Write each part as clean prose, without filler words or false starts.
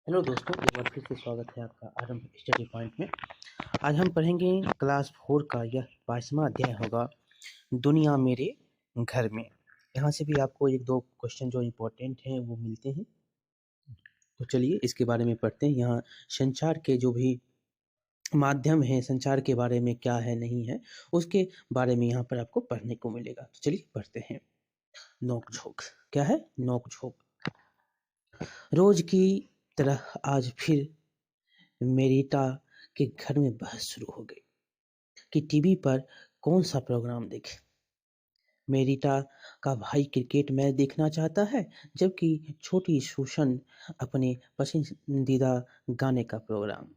Hello दोस्तों, एक बार फिर से स्वागत है आपका आरंभ स्टडी पॉइंट में। आज हम पढ़ेंगे क्लास 4 का यह 22वां अध्याय होगा, दुनिया मेरे घर में। यहाँ से भी आपको एक दो क्वेश्चन जो इम्पोर्टेंट हैं वो मिलते हैं, तो चलिए इसके बारे में पढ़ते हैं। यहाँ संचार के जो भी माध्यम हैं, संचार के बारे में क्या है नहीं है, उसके बारे में यहाँ पर आपको पढ़ने को मिलेगा। तो चलिए पढ़ते हैं। नोक झोंक क्या है? नोक झोंक। रोज की तरह आज फिर मेरिटा के घर में बहस शुरू हो गई कि टीवी पर कौन सा प्रोग्राम देखें। मेरिटा का भाई क्रिकेट मैच देखना चाहता है, जबकि छोटी सुसन अपने पसंदीदा गाने का प्रोग्राम।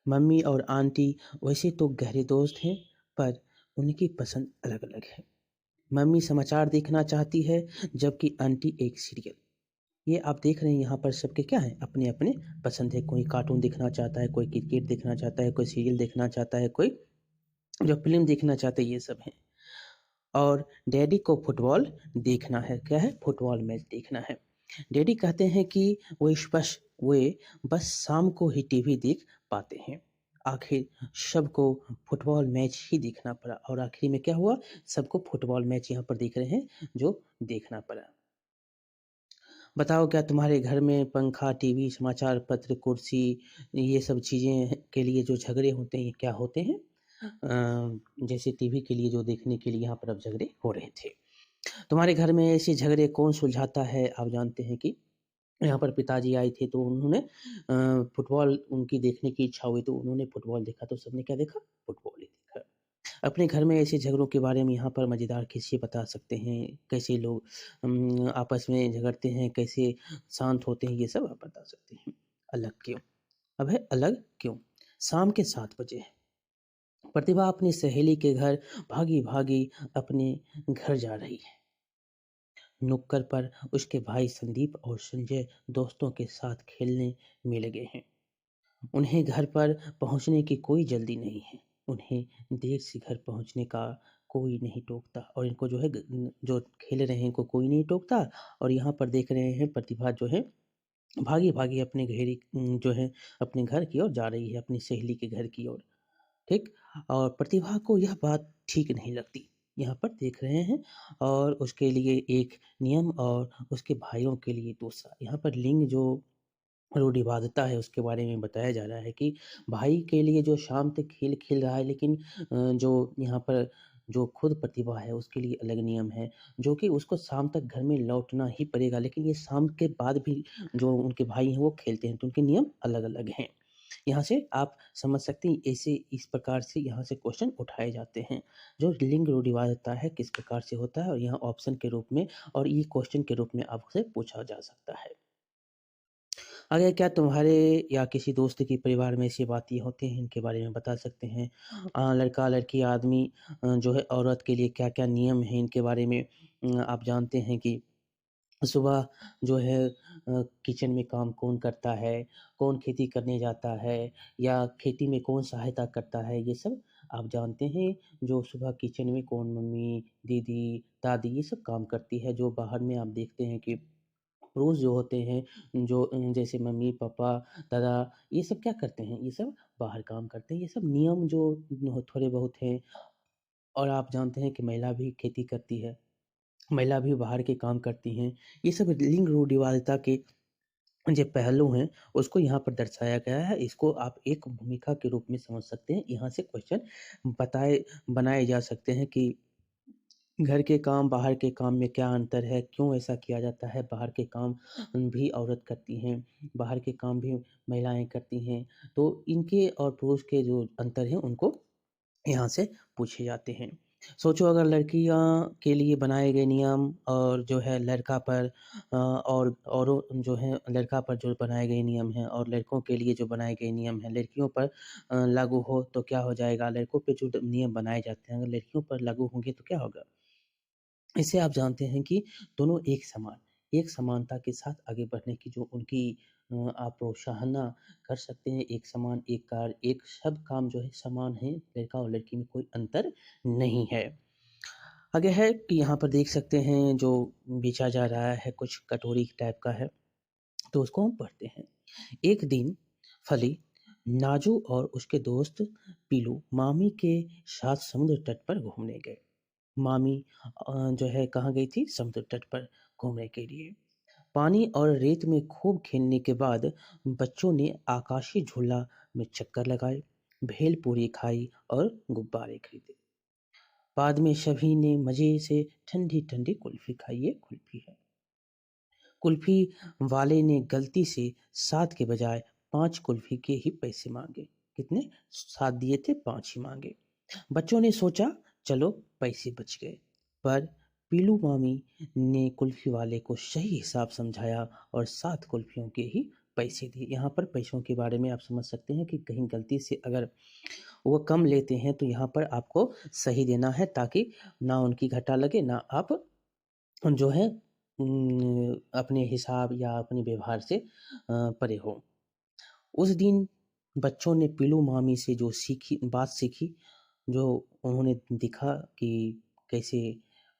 मम्मी और आंटी वैसे तो गहरे दोस्त हैं, पर उनकी पसंद अलग अलग है। मम्मी समाचार देखना चाहती है, जबकि आंटी एक सीरियल। ये आप देख रहे हैं यहाँ पर सबके क्या है, अपने अपने पसंद है। कोई कार्टून देखना चाहता है, कोई क्रिकेट देखना चाहता है, कोई सीरियल देखना चाहता है, कोई जो फिल्म देखना चाहते हैं, ये सब है। और डैडी को फुटबॉल देखना है। क्या है? फुटबॉल मैच देखना है। डैडी कहते हैं कि वे बस शाम को ही टीवी देख पाते हैं। आखिर सबको फुटबॉल मैच ही देखना पड़ा, और आखिर में क्या हुआ, सबको फुटबॉल मैच यहाँ पर देख रहे हैं जो देखना पड़ा। बताओ, क्या तुम्हारे घर में पंखा, टीवी, समाचार पत्र, कुर्सी, ये सब चीज़ें के लिए जो झगड़े होते हैं, ये क्या होते हैं? जैसे टीवी के लिए जो देखने के लिए यहाँ पर अब झगड़े हो रहे थे। तुम्हारे घर में ऐसे झगड़े कौन सुलझाता है? आप जानते हैं कि यहाँ पर पिताजी आए थे, तो उन्होंने फुटबॉल उनकी देखने की इच्छा हुई, तो उन्होंने फुटबॉल देखा, तो सबने क्या देखा? फुटबॉल ही देखा। अपने घर में ऐसे झगड़ों के बारे में यहाँ पर मज़ेदार किस्से बता सकते हैं। कैसे लोग आपस में झगड़ते हैं, कैसे शांत होते हैं, ये सब आप बता सकते हैं। अलग क्यों? अब है अलग क्यों। शाम के 7 बजे है। प्रतिभा अपनी सहेली के घर भागी भागी अपने घर जा रही है। नुक्कड़ पर उसके भाई संदीप और संजय दोस्तों के साथ खेलने में लगे हैं। उन्हें घर पर पहुंचने की कोई जल्दी नहीं है। उन्हें देर से घर पहुंचने का कोई नहीं टोकता, और इनको जो है जो खेल रहे हैं इनको कोई नहीं टोकता। और यहाँ पर देख रहे हैं प्रतिभा जो है भागी भागी अपने जो है अपने घर की ओर जा रही है, अपनी सहेली के घर की ओर। ठीक। और प्रतिभा को यह बात ठीक नहीं लगती। यहाँ पर देख रहे हैं, और उसके लिए एक नियम और उसके भाइयों के लिए दूसरा। यहाँ पर लिंग जो रूढ़िवादिता है उसके बारे में बताया जा रहा है कि भाई के लिए जो शाम तक खेल खेल रहा है, लेकिन जो यहाँ पर जो खुद प्रतिभा है उसके लिए अलग नियम है, जो कि उसको शाम तक घर में लौटना ही पड़ेगा। लेकिन ये शाम के बाद भी जो उनके भाई हैं वो खेलते हैं, तो उनके नियम अलग अलग हैं। यहाँ से आप समझ सकते हैं, ऐसे इस प्रकार से यहाँ से क्वेश्चन उठाए जाते हैं। जो लिंग रूढ़िवादिता है किस प्रकार से होता है, और यहाँ ऑप्शन के रूप में और ये क्वेश्चन के रूप में आपसे पूछा जा सकता है। अगर क्या तुम्हारे या किसी दोस्त के परिवार में ऐसी बातें होती हैं, इनके बारे में बता सकते हैं। लड़का लड़की आदमी जो है औरत के लिए क्या क्या नियम हैं, इनके बारे में आप जानते हैं कि सुबह जो है किचन में काम कौन करता है, कौन खेती करने जाता है, या खेती में कौन सहायता करता है, ये सब आप जानते हैं। जो सुबह किचन में कौन, मम्मी, दीदी, दादी, ये सब काम करती है। जो बाहर में आप देखते हैं कि पुरुष जो होते हैं, जो जैसे मम्मी, पापा, दादा, ये सब क्या करते हैं, ये सब बाहर काम करते हैं। ये सब नियम जो थोड़े बहुत हैं। और आप जानते हैं कि महिला भी खेती करती है, महिला भी बाहर के काम करती हैं। ये सब लिंग रूढ़िवादिता के जो पहलू हैं उसको यहाँ पर दर्शाया गया है। इसको आप एक भूमिका के रूप में समझ सकते हैं। यहाँ से क्वेश्चन बनाए जा सकते हैं कि घर के काम बाहर के काम में क्या अंतर है, क्यों ऐसा किया जाता है, बाहर के काम भी औरत करती हैं, बाहर के काम भी महिलाएं करती हैं। तो इनके और पुरुष के जो अंतर हैं उनको यहाँ से पूछे जाते हैं। सोचो, अगर लड़कियाँ के लिए बनाए गए नियम और जो है लड़का पर और औरों जो है लड़का पर जो बनाए गए नियम हैं, और लड़कों के लिए जो बनाए गए नियम हैं लड़कियों पर लागू हो तो क्या हो जाएगा। लड़कों पे जो नियम बनाए जाते हैं अगर लड़कियों पर लागू होंगे तो क्या होगा। इससे आप जानते हैं कि दोनों एक समानता के साथ आगे बढ़ने की जो उनकी आप प्रोत्साहना कर सकते हैं। एक समान, एक कार्य, एक सब काम जो है समान है। लड़का और लड़की में कोई अंतर नहीं है। आगे है कि यहाँ पर देख सकते हैं जो बेचा जा रहा है कुछ कटोरी टाइप का है। तो उसको हम पढ़ते हैं। एक दिन फली, नाजू और उसके दोस्त पीलू मामी के साथ समुद्र तट पर घूमने गए। मामी जो है कहाँ गई थी? समुद्र तट पर घूमने के लिए। पानी और रेत में खूब खेलने के बाद बच्चों ने आकाशीय झूला में चक्कर लगाए, भेलपूरी खाई और गुब्बारे खरीदे। बाद में सभी ने मजे से ठंडी ठंडी कुल्फी खाई। ये कुल्फी है। कुल्फी वाले ने गलती से 7 के बजाय 5 कुल्फी के ही पैसे मांगे। कितने? 7 दिए थे, 5 ही मांगे। बच्चों ने सोचा चलो पैसे बच गए, पर पीलू मामी ने कुल्फी वाले को सही हिसाब समझाया और 7 कुल्फियों के ही पैसे दिए। यहाँ पर पैसों के बारे में आप समझ सकते हैं कि कहीं गलती से अगर वो कम लेते हैं तो यहाँ पर आपको सही देना है, ताकि ना उनकी घाटा लगे, ना आप जो है अपने हिसाब या अपने व्यवहार से परे हो। उस दिन बच्चों ने पीलू मामी से जो बात सीखी, जो उन्होंने देखा कि कैसे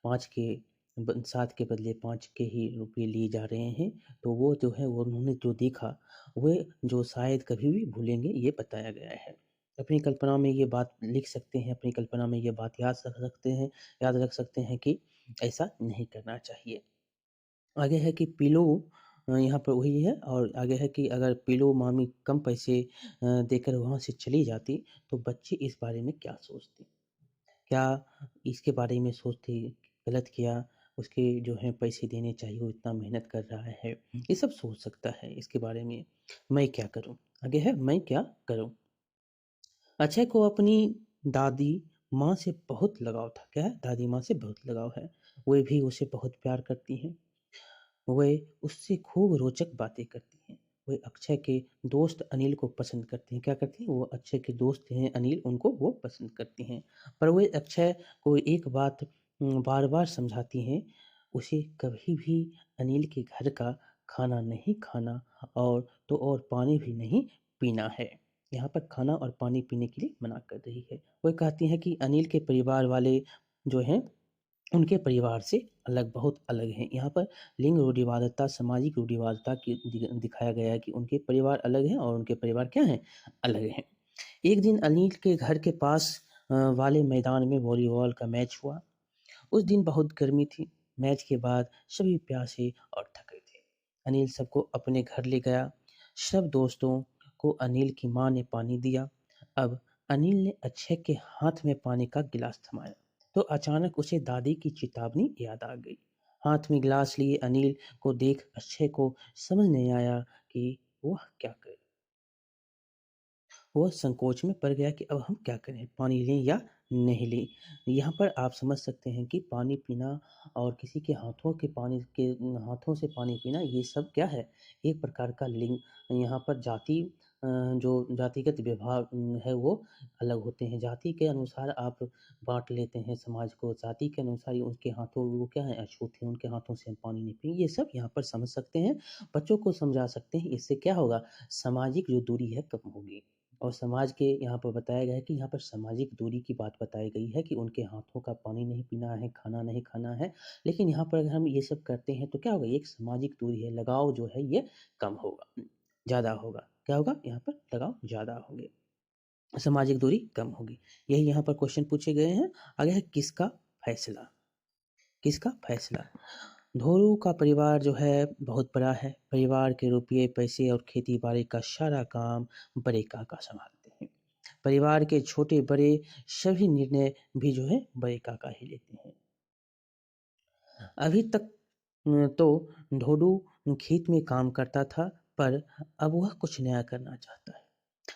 5 के 7 के बदले 5 के ही रुपए लिए जा रहे हैं, तो वो जो है वो उन्होंने जो देखा, वह जो शायद कभी भी भूलेंगे, ये बताया गया है। अपनी कल्पना में ये बात लिख सकते हैं, अपनी कल्पना में ये बात याद रख सकते हैं कि ऐसा नहीं करना चाहिए। आगे है कि पीलू यहाँ पर वही है, और आगे है कि अगर पीलू मामी कम पैसे देकर वहाँ से चली जाती, तो बच्चे इस बारे में क्या सोचते? क्या इसके बारे में सोचते गलत किया, उसके जो है पैसे देने चाहिए, वो इतना मेहनत कर रहा है, ये सब सोच सकता है इसके बारे में। मैं क्या करूँ? आगे है मैं क्या करूँ? अक्षय को अपनी दादी माँ से बहुत लगाव था। क्या है? दादी माँ से बहुत लगाव है। वे भी उसे बहुत प्यार करती हैं। वे उससे खूब रोचक बातें करती हैं। वे अक्षय के दोस्त अनिल को पसंद करती हैं। क्या करती हैं? वो अक्षय के दोस्त हैं अनिल, उनको वो पसंद करती हैं। पर वे अक्षय को एक बात बार-बार समझाती हैं, उसे कभी भी अनिल के घर का खाना नहीं खाना, और पानी भी नहीं पीना है। यहाँ पर खाना और पानी पीने के लिए मना कर रही है। वो कहती हैं कि अनिल के परिवार वाले जो हैं, उनके परिवार से बहुत अलग हैं। यहाँ पर लिंग रूढ़िवादिता, सामाजिक रूढ़िवादिता की दिखाया गया है कि उनके परिवार अलग हैं और उनके परिवार क्या हैं? अलग हैं। एक दिन अनिल के घर के पास वाले मैदान में वॉलीबॉल का मैच हुआ। उस दिन बहुत गर्मी थी। मैच के बाद सभी प्यासे और थके थे। अनिल सबको अपने घर ले गया। सब दोस्तों को अनिल की माँ ने पानी दिया। अब अनिल ने अक्षय के हाथ में पानी का गिलास थमाया, तो अचानक उसे दादी की चेतावनी याद आ गई। हाथ में गिलास लिए अनिल को देख अक्षय को समझ नहीं आया कि वह क्या करे। वह संकोच में पड़ गया कि अब हम क्या करें, पानी लें या नहीं लें। यहाँ पर आप समझ सकते हैं कि पानी पीना और किसी के हाथों से पानी पीना, ये सब क्या है? एक प्रकार का लिंग, यहाँ पर जो जातिगत व्यवहार है वो अलग होते हैं। जाति के अनुसार आप बांट लेते हैं समाज को, जाति के अनुसार ही उसके हाथों वो क्या है? अछूत है, उनके हाथों से हम पानी नहीं पिएंगे। ये सब यहाँ पर समझ सकते हैं, बच्चों को समझा सकते हैं। इससे क्या होगा? सामाजिक जो दूरी है कम होगी। और समाज के यहाँ पर बताया गया है कि यहाँ पर सामाजिक दूरी की बात बताई गई है कि उनके हाथों का पानी नहीं पीना है, खाना नहीं खाना है। लेकिन यहाँ पर अगर हम ये सब करते हैं तो क्या होगा? एक सामाजिक दूरी है, लगाव जो है ये कम होगा, ज़्यादा होगा। क्या होगा? यहाँ पर लगाव ज़्यादा होंगे, सामाजिक दूरी कम होगी। यही यहाँ पर क्वेश्चन पूछे गए हैं। आगे है किसका फैसला? किसका फैसला? धोरू का परिवार जो है बहुत बड़ा है। परिवार के रुपये पैसे और खेती बाड़ी का सारा काम बड़े काका संभालते हैं। परिवार के छोटे बड़े सभी निर्णय भी जो है बड़े काका ही लेते हैं। अभी तक तो धोरू खेत में काम करता था, पर अब वह कुछ नया करना चाहता है।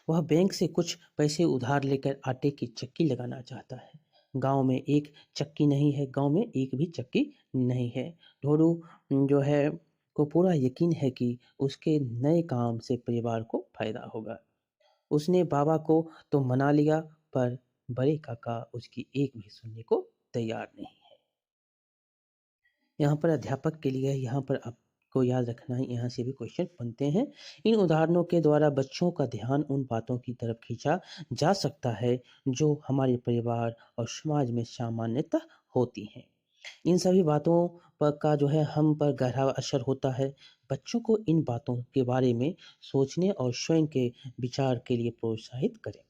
वह बैंक से कुछ पैसे उधार लेकर आटे की चक्की लगाना चाहता है। गांव में एक भी चक्की नहीं है। ढोरू जो है को पूरा यकीन है कि उसके नए काम से परिवार को फायदा होगा। उसने बाबा को तो मना लिया, पर बड़े काका उसकी एक भी सुनने को तैयार नहीं है। यहाँ पर अध्यापक के लिए यहाँ पर आपको याद रखना है, यहाँ से भी क्वेश्चन बनते हैं। इन उदाहरणों के द्वारा बच्चों का ध्यान उन बातों की तरफ खींचा जा सकता है जो हमारे परिवार और समाज में सामान्यतः होती हैं। इन सभी बातों पर का जो है हम पर गहरा असर होता है। बच्चों को इन बातों के बारे में सोचने और स्वयं के विचार के लिए प्रोत्साहित करें।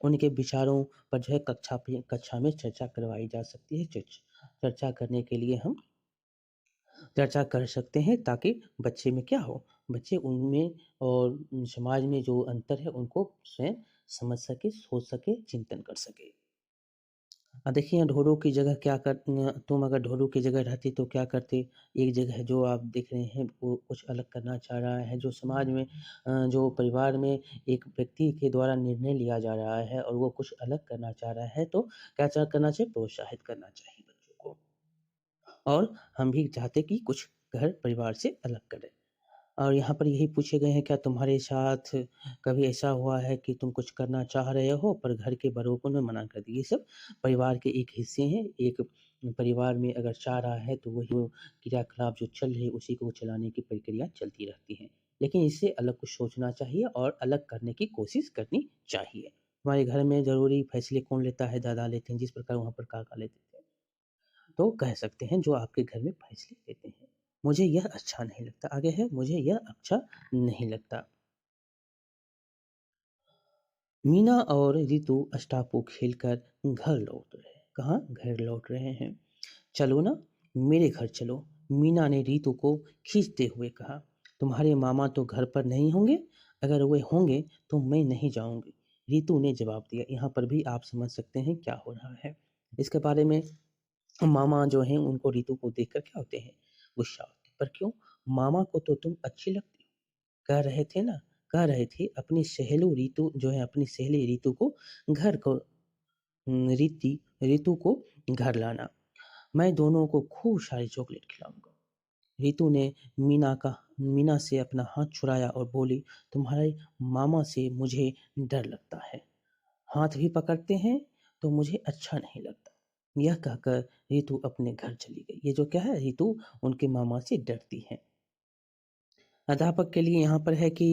उनके विचारों पर जो है कक्षा में चर्चा करवाई जा सकती है। चर्चा करने के लिए हम चर्चा कर सकते हैं ताकि बच्चे में क्या हो, बच्चे उनमें और समाज में जो अंतर है उनको स्वयं समझ सके, सोच सके, चिंतन कर सके। देखिए ढोरों की जगह तुम अगर ढोरों की जगह रहती तो क्या करते? एक जगह जो आप देख रहे हैं वो कुछ अलग करना चाह रहा है, जो समाज में जो परिवार में एक व्यक्ति के द्वारा निर्णय लिया जा रहा है और वो कुछ अलग करना चाह रहा है, तो करना चाहिए? प्रोत्साहित करना चाहिए बच्चों को। और हम भी चाहते कि कुछ घर परिवार से अलग करें। और यहाँ पर यही पूछे गए हैं, क्या तुम्हारे साथ कभी ऐसा हुआ है कि तुम कुछ करना चाह रहे हो पर घर के बड़ों ने मना कर दिया? ये सब परिवार के एक हिस्से हैं। एक परिवार में अगर चाह रहा है तो वही वो क्रियाकलाप जो चल रही है उसी को चलाने की प्रक्रिया चलती रहती है। लेकिन इससे अलग कुछ सोचना चाहिए और अलग करने की कोशिश करनी चाहिए। हमारे घर में ज़रूरी फैसले कौन लेता है? दादा लेते हैं, जिस प्रकार वहाँ पर काका लेते थे। तो कह सकते हैं जो आपके घर में फैसले लेते हैं। मुझे यह अच्छा नहीं लगता। आगे है, मुझे यह अच्छा नहीं लगता। मीना और रितु स्टापू खेलकर घर लौट रहे हैं। कहाँ? घर लौट रहे हैं। चलो ना, मेरे घर चलो, मीना ने रितु को खींचते हुए कहा। तुम्हारे मामा तो घर पर नहीं होंगे? अगर वे होंगे तो मैं नहीं जाऊंगी, रितु ने जवाब दिया। यहाँ पर भी आप समझ सकते हैं क्या हो रहा है। इसके बारे में मामा जो हैं उनको रितु को देखकर क्या होते हैं? गुस्सा होते हैं। पर क्यों? मामा को तो तुम अच्छी लगती हो। कह रहे थे ना, कह रहे थे अपनी सहेली रितु जो है अपनी सहेली रितु को घर को रितु को घर लाना। मैं दोनों को खूब सारी चॉकलेट खिलाऊंगा। रितु ने मीना से अपना हाथ छुड़ाया और बोली, तुम्हारे मामा से मुझे डर लगता है। हाथ भी पकड़ते हैं तो मुझे अच्छा नहीं लगता। यह कहकर रितु अपने घर चली गई। ये जो क्या है, रितु उनके मामा से डरती है। अध्यापक के लिए यहाँ पर है कि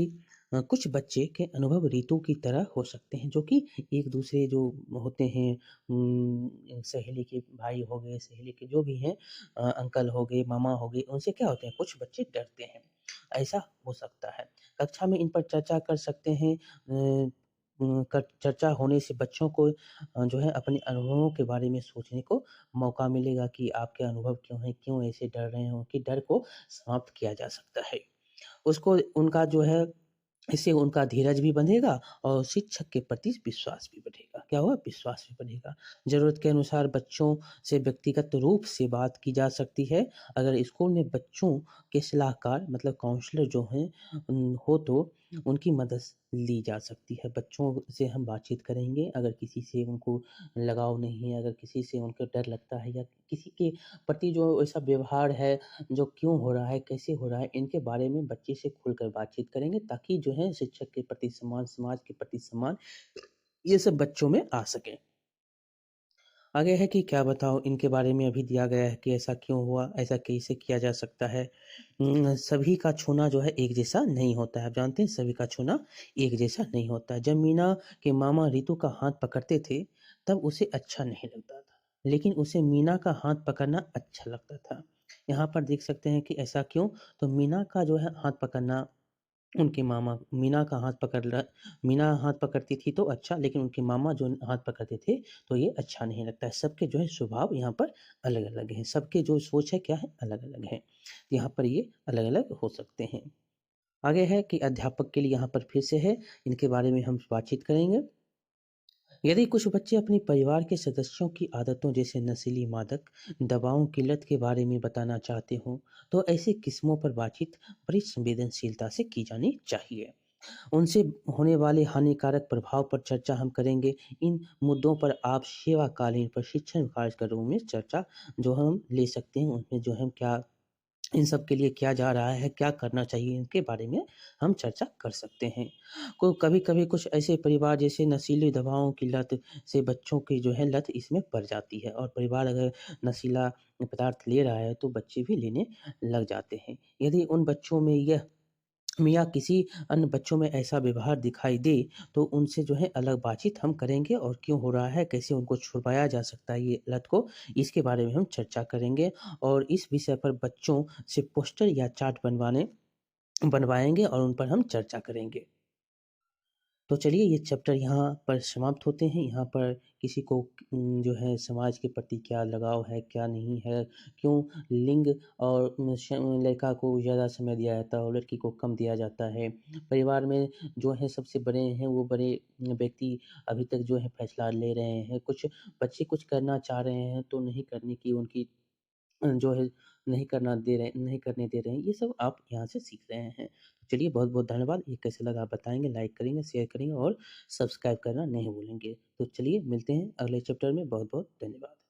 कुछ बच्चे के अनुभव रितु की तरह हो सकते हैं, जो कि एक दूसरे जो होते हैं, सहेली के भाई हो गए, सहेली के जो भी हैं, अंकल हो गए, मामा हो गए, उनसे क्या होते हैं, कुछ बच्चे डरते हैं। ऐसा हो सकता है। कक्षा में इन पर चर्चा कर सकते हैं। चर्चा होने से बच्चों को जो है अपने अनुभवों के बारे में सोचने को मौका मिलेगा कि आपके अनुभव क्यों हैं, क्यों ऐसे डर रहे हैं, उनके डर को समाप्त किया जा सकता है। उसको उनका जो है इससे उनका धीरज भी बंधेगा और शिक्षक के प्रति विश्वास भी बढ़ेगा। क्या हुआ? विश्वास भी बढ़ेगा। ज़रूरत के अनुसार बच्चों से व्यक्तिगत रूप से बात की जा सकती है। अगर स्कूल में बच्चों के सलाहकार मतलब काउंसलर जो हैं हो तो उनकी मदद ली जा सकती है। बच्चों से हम बातचीत करेंगे, अगर किसी से उनको लगाव नहीं है, अगर किसी से उनको डर लगता है या किसी के प्रति जो ऐसा व्यवहार है जो क्यों हो रहा है, कैसे हो रहा है, इनके बारे में बच्चे से खुलकर बातचीत करेंगे ताकि जो है शिक्षक के प्रति सम्मान, समाज के प्रति सम्मान, ये सब बच्चों में आ सके। आगे है कि क्या बताओ इनके बारे में अभी दिया गया है कि ऐसा क्यों हुआ, ऐसा कैसे किया जा सकता है। सभी का छूना जो है एक जैसा नहीं होता है। आप जानते हैं सभी का छूना एक जैसा नहीं होता है। जब मीना के मामा रितु का हाथ पकड़ते थे तब उसे अच्छा नहीं लगता था, लेकिन उसे मीना का हाथ पकड़ना अच्छा लगता था। यहाँ पर देख सकते हैं कि ऐसा क्यों? तो मीना का जो है हाथ पकड़ना उनके मामा मीना हाथ पकड़ती थी तो अच्छा, लेकिन उनके मामा जो हाथ पकड़ते थे तो ये अच्छा नहीं लगता है। सबके जो है स्वभाव यहाँ पर अलग-अलग हैं। सबके जो सोच है क्या है? अलग-अलग है। यहाँ पर ये अलग-अलग हो सकते हैं। आगे है कि अध्यापक के लिए यहाँ पर फिर से है, इनके बारे में हम बातचीत करेंगे। यदि कुछ बच्चे अपने परिवार के सदस्यों की आदतों जैसे नशीली मादक दवाओं की लत के बारे में बताना चाहते हों, तो ऐसे किस्मों पर बातचीत बड़ी संवेदनशीलता से की जानी चाहिए। उनसे होने वाले हानिकारक प्रभाव पर चर्चा हम करेंगे। इन मुद्दों पर आप सेवाकालीन प्रशिक्षण कार्यक्रमों में चर्चा जो हम ले सकते हैं, उनमें जो हम क्या इन सब के लिए किया जा रहा है, क्या करना चाहिए, इनके बारे में हम चर्चा कर सकते हैं। को कभी-कभी कुछ ऐसे परिवार जैसे नशीली दवाओं की लत से बच्चों की जो है लत इसमें पड़ जाती है और परिवार अगर नशीला पदार्थ ले रहा है तो बच्चे भी लेने लग जाते हैं। यदि उन बच्चों में यह या किसी अन्य बच्चों में ऐसा व्यवहार दिखाई दे, तो उनसे जो है अलग बातचीत हम करेंगे और क्यों हो रहा है, कैसे उनको छुड़वाया जा सकता है ये लत को, इसके बारे में हम चर्चा करेंगे और इस विषय पर बच्चों से पोस्टर या चार्ट बनवाएँगे और उन पर हम चर्चा करेंगे। तो चलिए ये चैप्टर यहाँ पर समाप्त होते हैं। यहाँ पर किसी को जो है समाज के प्रति क्या लगाव है, क्या नहीं है, क्यों लिंग और लड़का को ज़्यादा समय दिया जाता है और लड़की को कम दिया जाता है। परिवार में जो है सबसे बड़े हैं वो बड़े व्यक्ति अभी तक जो है फैसला ले रहे हैं। कुछ बच्चे कुछ करना चाह रहे हैं तो नहीं करने की उनकी जो है नहीं करने दे रहे हैं, ये सब आप यहाँ से सीख रहे हैं। चलिए बहुत-बहुत धन्यवाद। ये कैसे लगा आप बताएँगे, लाइक करेंगे, शेयर करेंगे और सब्सक्राइब करना नहीं भूलेंगे। तो चलिए मिलते हैं अगले चैप्टर में। बहुत-बहुत धन्यवाद।